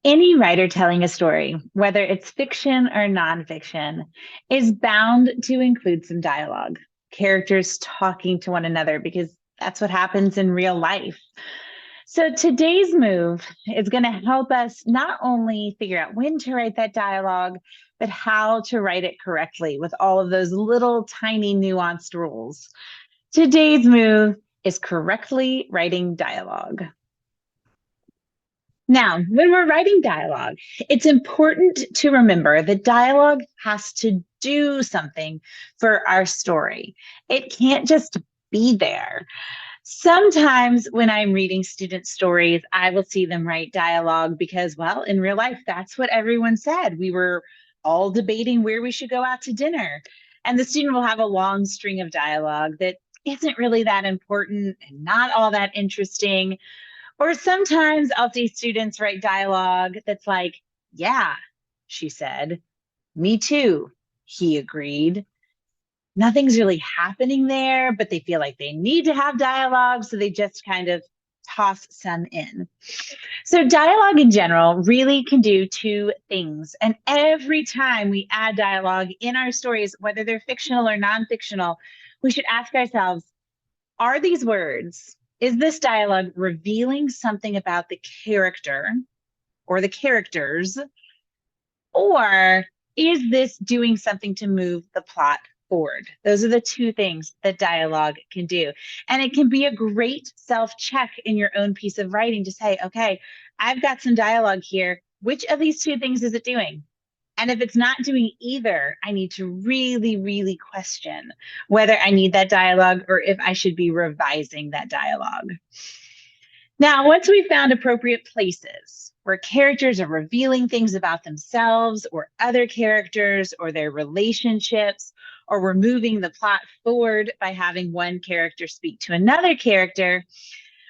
Any writer telling a story, whether it's fiction or nonfiction, is bound to include some dialogue, characters talking to one another, because that's what happens in real life. So today's move is going to help us not only figure out when to write that dialogue, but how to write it correctly with all of those little tiny nuanced rules. Today's move is correctly writing dialogue. Now, when we're writing dialogue, it's important to remember that dialogue has to do something for our story. It can't just be there. Sometimes when I'm reading student stories, I will see them write dialogue because, well, in real life, that's what everyone said. We were all debating where we should go out to dinner. And the student will have a long string of dialogue that isn't really that important and not all that interesting. Or sometimes I'll see students write dialogue that's like, yeah, she said, me too, he agreed. Nothing's really happening there, but they feel like they need to have dialogue, so they just kind of toss some in. So dialogue in general really can do two things. And every time we add dialogue in our stories, whether they're fictional or non-fictional, we should ask ourselves, are these words, is this dialogue revealing something about the character or the characters, or is this doing something to move the plot forward? Those are the two things that dialogue can do. And it can be a great self-check in your own piece of writing to say, okay, I've got some dialogue here. Which of these two things is it doing? And if it's not doing either, I need to really, really question whether I need that dialogue or if I should be revising that dialogue. Now, once we've found appropriate places where characters are revealing things about themselves or other characters or their relationships, or we're moving the plot forward by having one character speak to another character,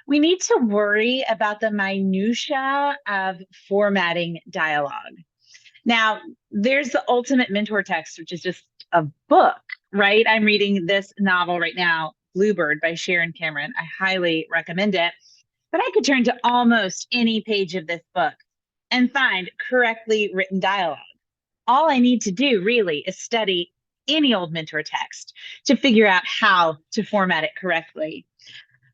we need to worry about the minutia of formatting dialogue. Now, there's the Ultimate Mentor Text, which is just a book, right? I'm reading this novel right now, Bluebird by Sharon Cameron. I highly recommend it. But I could turn to almost any page of this book and find correctly written dialogue. All I need to do really is study any old mentor text to figure out how to format it correctly.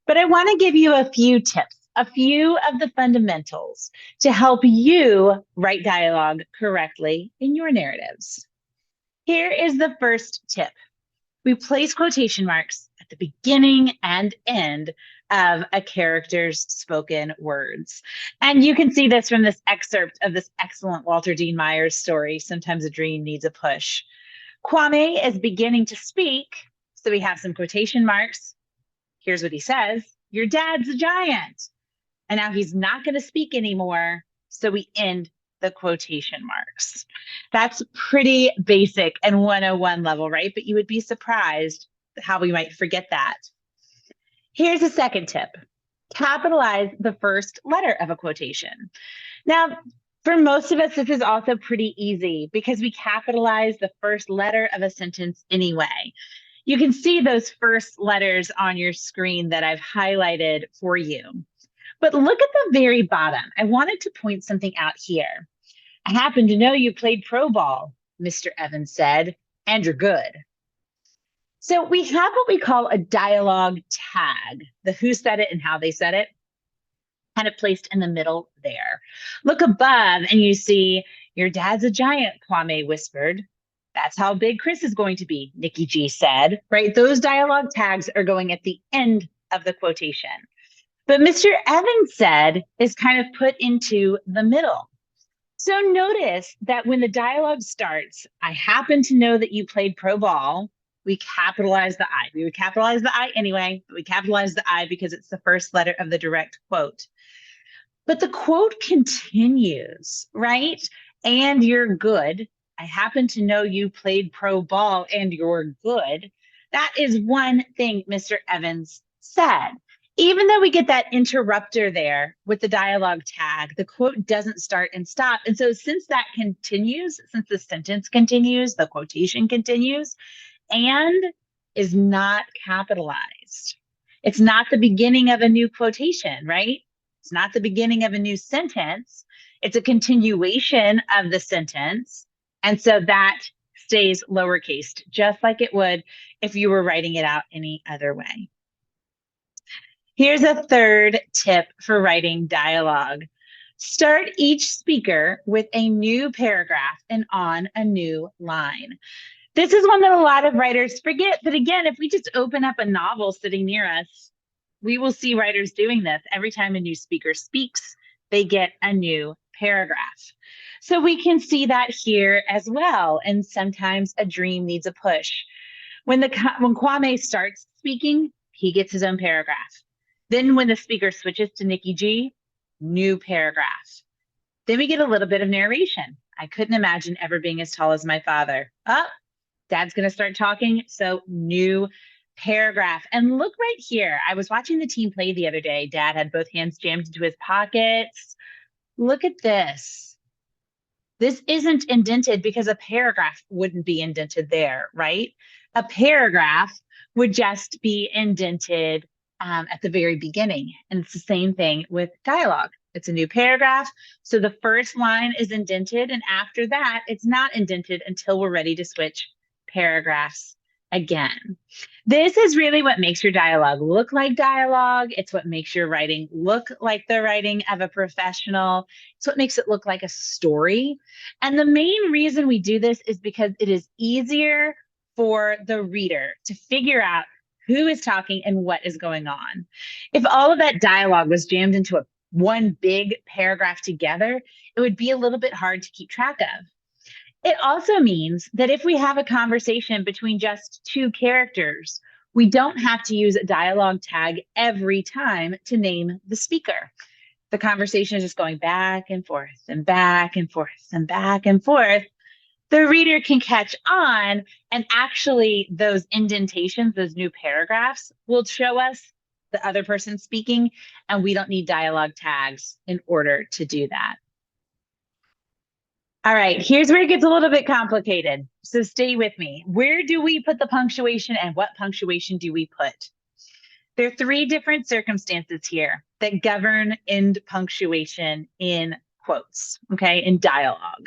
But I want to give you a few tips, a few of the fundamentals to help you write dialogue correctly in your narratives. Here is the first tip. We place quotation marks at the beginning and end of a character's spoken words. And you can see this from this excerpt of this excellent Walter Dean Meyers story, Sometimes a Dream Needs a Push. Kwame is beginning to speak, so we have some quotation marks. Here's what he says, your dad's a giant. And now he's not going to speak anymore, so we end the quotation marks. That's pretty basic and 101 level, right? But you would be surprised how we might forget that. Here's a second tip. Capitalize the first letter of a quotation. Now, for most of us, this is also pretty easy because we capitalize the first letter of a sentence anyway. You can see those first letters on your screen that I've highlighted for you. But look at the very bottom. I wanted to point something out here. I happen to know you played pro ball, Mr. Evans said, and you're good. So we have what we call a dialogue tag, the who said it and how they said it, kind of placed in the middle there. Look above and you see, your dad's a giant, Kwame whispered. That's how big Chris is going to be, Nikki G said, right? Those dialogue tags are going at the end of the quotation. But Mr. Evans said is kind of put into the middle. So notice that when the dialogue starts, I happen to know that you played pro ball, we capitalize the I. We would capitalize the I anyway, but we capitalize the I because it's the first letter of the direct quote. But the quote continues, right? And you're good. I happen to know you played pro ball and you're good. That is one thing Mr. Evans said. Even though we get that interrupter there with the dialogue tag, the quote doesn't start and stop. And so since that continues, since the sentence continues, the quotation continues, and is not capitalized. It's not the beginning of a new quotation, right? It's not the beginning of a new sentence. It's a continuation of the sentence. And so that stays lowercase, just like it would if you were writing it out any other way. Here's a third tip for writing dialogue. Start each speaker with a new paragraph and on a new line. This is one that a lot of writers forget. But again, if we just open up a novel sitting near us, we will see writers doing this. Every time a new speaker speaks, they get a new paragraph. So we can see that here as well. And sometimes a dream needs a push. When Kwame starts speaking, he gets his own paragraph. Then when the speaker switches to Nikki G, new paragraph. Then we get a little bit of narration. I couldn't imagine ever being as tall as my father. Oh, Dad's going to start talking. So new paragraph. And look right here. I was watching the team play the other day. Dad had both hands jammed into his pockets. Look at this. This isn't indented because a paragraph wouldn't be indented there, right? A paragraph would just be indented at the very beginning. And it's the same thing with dialogue. It's a new paragraph. So the first line is indented. And after that, it's not indented until we're ready to switch paragraphs again. This is really what makes your dialogue look like dialogue. It's what makes your writing look like the writing of a professional. It's what makes it look like a story. And the main reason we do this is because it is easier for the reader to figure out who is talking and what is going on. If all of that dialogue was jammed into one big paragraph together, it would be a little bit hard to keep track of. It also means that if we have a conversation between just two characters, we don't have to use a dialogue tag every time to name the speaker. The conversation is just going back and forth and back and forth and back and forth. The reader can catch on, and actually those indentations, those new paragraphs, will show us the other person speaking, and we don't need dialogue tags in order to do that. All right, here's where it gets a little bit complicated. So stay with me. Where do we put the punctuation and what punctuation do we put? There are three different circumstances here that govern end punctuation in quotes, okay, in dialogue.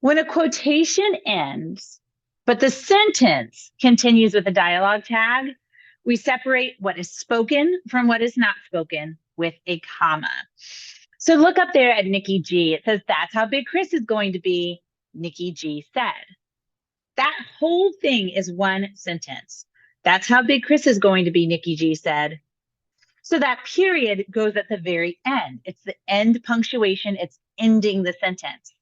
When a quotation ends, but the sentence continues with a dialogue tag, we separate what is spoken from what is not spoken with a comma. So look up there at Nikki G. It says, that's how big Chris is going to be, Nikki G said. That whole thing is one sentence. That's how big Chris is going to be, Nikki G said. So that period goes at the very end. It's the end punctuation. It's ending the sentence.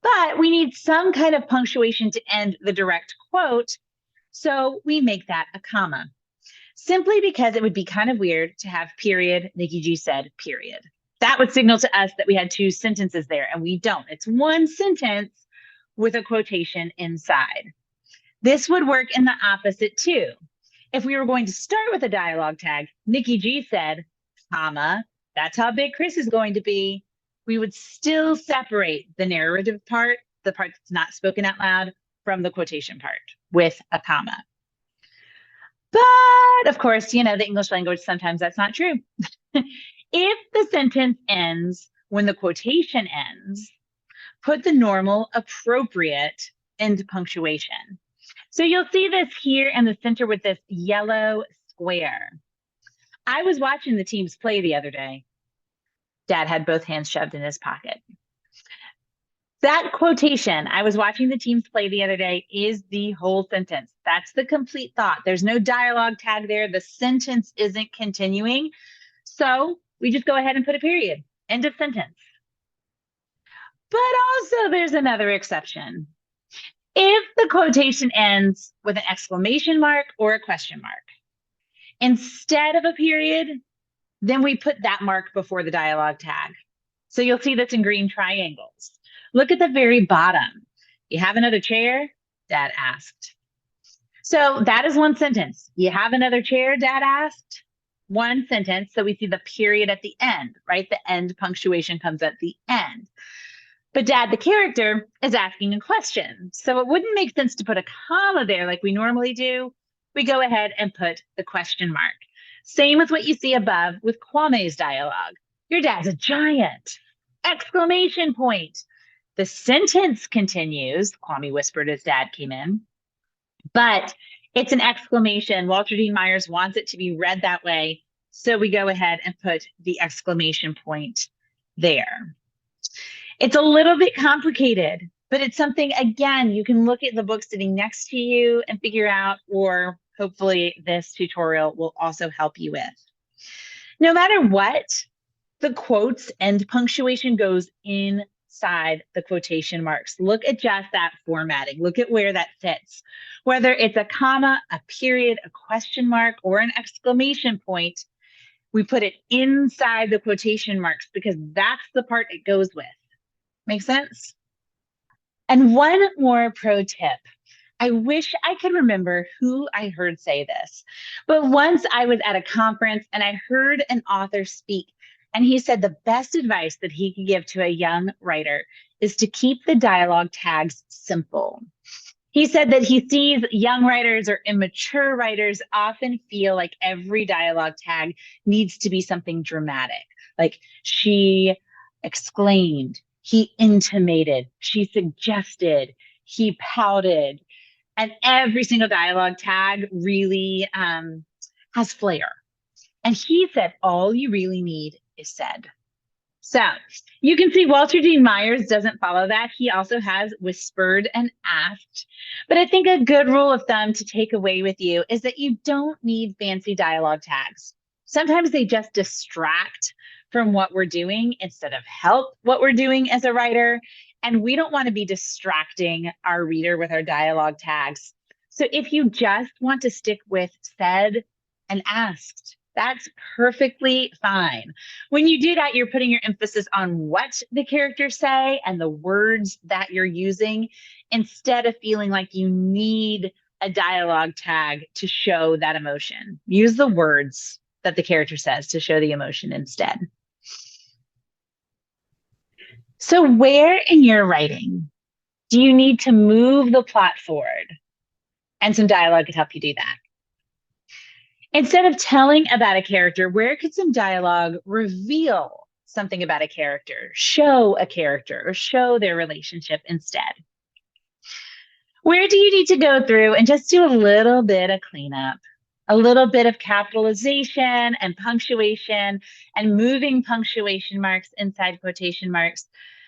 But we need some kind of punctuation to end the direct quote. So we make that a comma. Simply because it would be kind of weird to have period, Nikki G said, period. That would signal to us that we had two sentences there, and we don't. It's one sentence with a quotation inside. This would work in the opposite too. If we were going to start with a dialogue tag, Nikki G said, comma, that's how big Chris is going to be, we would still separate the narrative part, the part that's not spoken out loud, from the quotation part with a comma. But of course, the English language, sometimes that's not true. If the sentence ends when the quotation ends, put the normal, appropriate end punctuation. So you'll see this here in the center with this yellow square. I was watching the teams play the other day. Dad had both hands shoved in his pocket. That quotation, I was watching the teams play the other day, is the whole sentence. That's the complete thought. There's no dialogue tag there. The sentence isn't continuing. So we just go ahead and put a period. End of sentence. But also there's another exception. If the quotation ends with an exclamation mark or a question mark, instead of a period, then we put that mark before the dialogue tag. So you'll see this in green triangles. Look at the very bottom. You have another chair? Dad asked. So that is one sentence. You have another chair? Dad asked. One sentence. So we see the period at the end, right? The end punctuation comes at the end. But Dad, the character, is asking a question. So it wouldn't make sense to put a comma there like we normally do. We go ahead and put the question mark. Same with what you see above with Kwame's dialogue. Your dad's a giant. exclamation point. The sentence continues. Kwame whispered as Dad came in, but it's an exclamation. Walter Dean Myers wants it to be read that way. So we go ahead and put the exclamation point there. It's a little bit complicated, but it's something, again, you can look at the book sitting next to you and figure out, or hopefully this tutorial will also help you with. No matter what, the quotes and punctuation goes inside the quotation marks. Look at just that formatting. Look at where that fits. Whether it's a comma, a period, a question mark, or an exclamation point, we put it inside the quotation marks because that's the part it goes with. Make sense? And one more pro tip. I wish I could remember who I heard say this, but once I was at a conference and I heard an author speak, and he said the best advice that he could give to a young writer is to keep the dialogue tags simple. He said that he sees young writers or immature writers often feel like every dialogue tag needs to be something dramatic, like she exclaimed, he intimated, she suggested, he pouted. And every single dialogue tag really has flair. And he said, all you really need is said. So you can see Walter Dean Myers doesn't follow that. He also has whispered and asked. But I think a good rule of thumb to take away with you is that you don't need fancy dialogue tags. Sometimes they just distract from what we're doing instead of help what we're doing as a writer. And we don't want to be distracting our reader with our dialogue tags. So if you just want to stick with said and asked, that's perfectly fine. When you do that, you're putting your emphasis on what the characters say and the words that you're using instead of feeling like you need a dialogue tag to show that emotion. Use the words that the character says to show the emotion instead. So where in your writing do you need to move the plot forward? And some dialogue could help you do that. Instead of telling about a character, where could some dialogue reveal something about a character, show a character, or show their relationship instead? Where do you need to go through and just do a little bit of cleanup, a little bit of capitalization and punctuation and moving punctuation marks inside quotation marks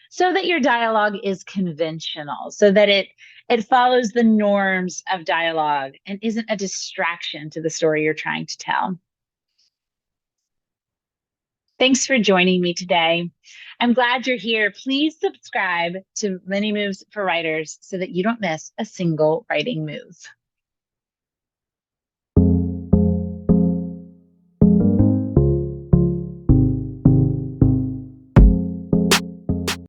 so that your dialogue is conventional, so that it follows the norms of dialogue and isn't a distraction to the story you're trying to tell. Thanks for joining me today. I'm glad you're here. Please subscribe to Mini Moves for Writers so that you don't miss a single writing move.